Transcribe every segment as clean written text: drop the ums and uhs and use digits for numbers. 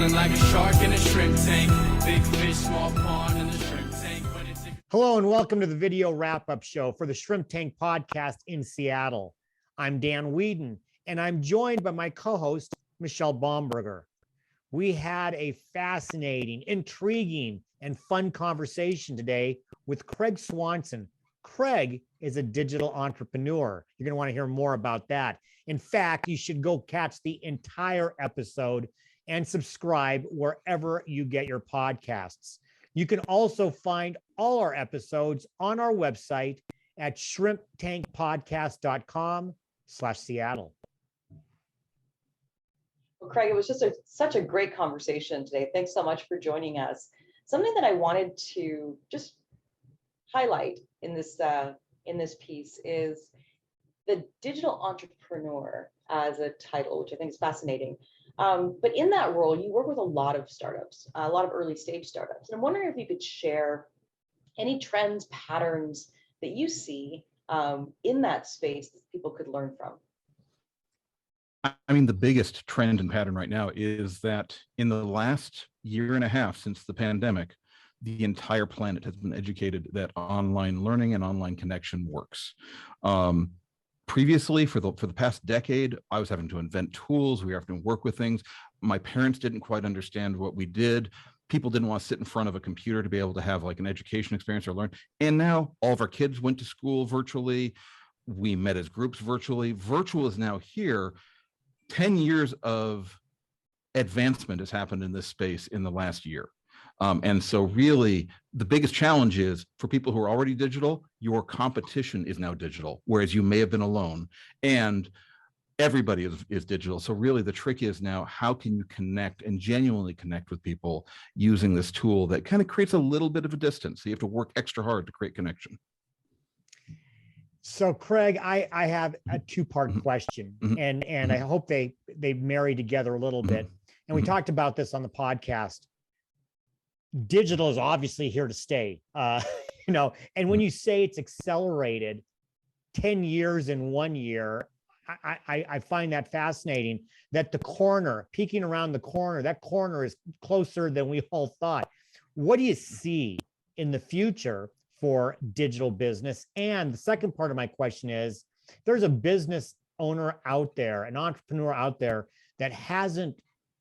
Swimming like a shark in a shrimp tank. Big fish, small pond in the shrimp tank. Hello and welcome to the video wrap-up show for the Shrimp Tank podcast in Seattle. I'm Dan Whedon, and I'm joined by my co-host, Michelle Baumberger. We had a fascinating, intriguing, and fun conversation today with Craig Swanson. Craig is a digital entrepreneur. You're going to want to hear more about that. In fact, you should go catch the entire episode and subscribe wherever you get your podcasts. You can also find all our episodes on our website at shrimptankpodcast.com/Seattle. Well, Craig, it was just such a great conversation today. Thanks so much for joining us. Something that I wanted to just highlight in this piece is the digital entrepreneur as a title, which I think is fascinating. But in that role, you work with a lot of startups, a lot of early stage startups. And I'm wondering if you could share any trends, patterns that you see in that space that people could learn from. I mean, the biggest trend and pattern right now is that in the last year and a half since the pandemic, the entire planet has been educated that online learning and online connection works. Previously, for the past decade, I was having to invent tools. We were having to work with things. My parents didn't quite understand what we did. People didn't want to sit in front of a computer to be able to have like an education experience or learn. And now all of our kids went to school virtually. We met as groups virtually. Virtual is now here. 10 years of advancement has happened in this space in the last year. And so really the biggest challenge is for people who are already digital, your competition is now digital, whereas you may have been alone, and everybody is digital. So really the trick is now, how can you connect and genuinely connect with people using this tool that kind of creates a little bit of a distance? So you have to work extra hard to create connection. So Craig, I have a two-part question, and I hope they marry together a little bit. And we talked about this on the podcast. Digital is obviously here to stay, and when you say it's accelerated 10 years in 1 year, I find that fascinating, that the corner, peeking around the corner, that corner is closer than we all thought. What do you see in the future for digital business? And the second part of my question is, there's a business owner out there, an entrepreneur out there that hasn't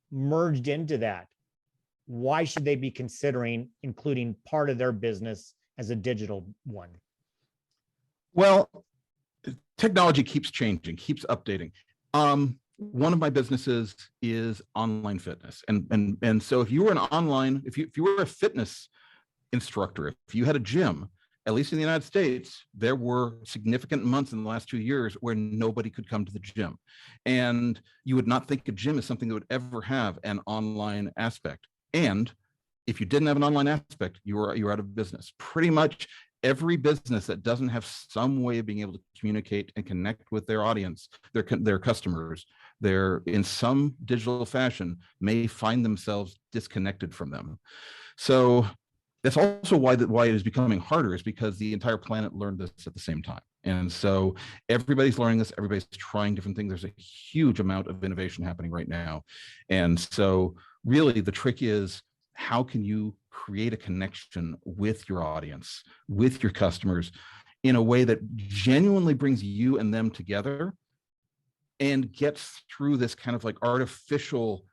merged into that. Why should they be considering including part of their business as a digital one? Well, technology keeps changing, keeps updating. One of my businesses is online fitness. And so if you were if you were a fitness instructor, if you had a gym, at least in the United States, there were significant months in the last 2 years where nobody could come to the gym. And you would not think a gym is something that would ever have an online aspect. And if you didn't have an online aspect, you're out of business. Pretty much every business that doesn't have some way of being able to communicate and connect with their audience, their customers, they're in some digital fashion, may find themselves disconnected from them. So that's also why it is becoming harder, is because the entire planet learned this at the same time. And so everybody's learning this, everybody's trying different things. There's a huge amount of innovation happening right now. And so really the trick is, how can you create a connection with your audience, with your customers, in a way that genuinely brings you and them together and gets through this kind of like artificial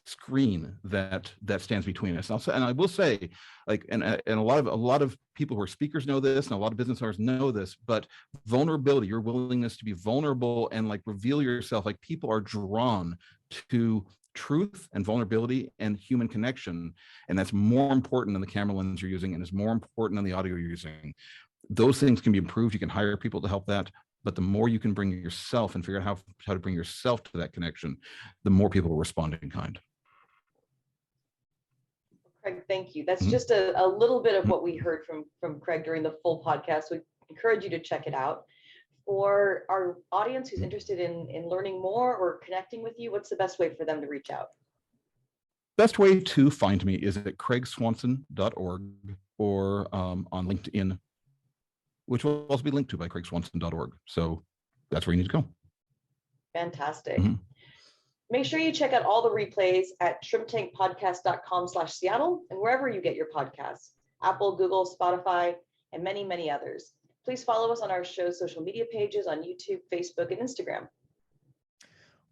screen that stands between us. And I will say, like, and a lot of people who are speakers know this, and a lot of business owners know this, but vulnerability, your willingness to be vulnerable and like reveal yourself, like people are drawn to truth and vulnerability and human connection. And that's more important than the camera lens you're using, and is more important than the audio you're using. Those things can be improved. You can hire people to help that. But the more you can bring yourself and figure out how to bring yourself to that connection, the more people will respond in kind. Craig, thank you. That's just a little bit of what we heard from Craig during the full podcast. We encourage you to check it out. For our audience who's interested in learning more or connecting with you, what's the best way for them to reach out? Best way to find me is at craigswanson.org or on LinkedIn, which will also be linked to by craigswanson.org. So that's where you need to go. Fantastic. Make sure you check out all the replays at shrimptankpodcast.com/Seattle and wherever you get your podcasts, Apple, Google, Spotify, and many, many others. Please follow us on our show's social media pages on YouTube, Facebook, and Instagram.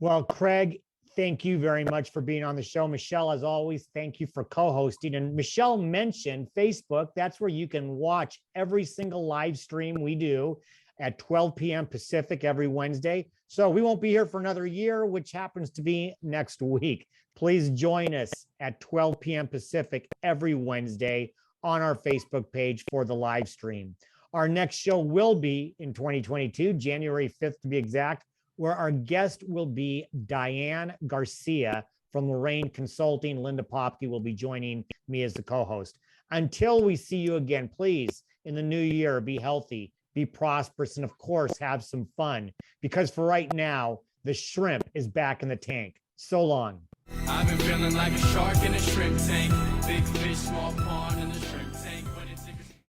Well, Craig, thank you very much for being on the show. Michelle, as always, thank you for co-hosting. And Michelle mentioned Facebook. That's where you can watch every single live stream we do at 12 p.m. Pacific every Wednesday. So we won't be here for another year, which happens to be next week. Please join us at 12 p.m. Pacific every Wednesday on our Facebook page for the live stream. Our next show will be in 2022, January 5th to be exact, where our guest will be Diane Garcia from Lorraine Consulting. Linda Popke will be joining me as the co-host. Until we see you again, please, in the new year, be healthy, be prosperous, and of course, have some fun. Because for right now, the shrimp is back in the tank. So long. I've been feeling like a shark in a shrimp tank. Big fish, small pond in the shrimp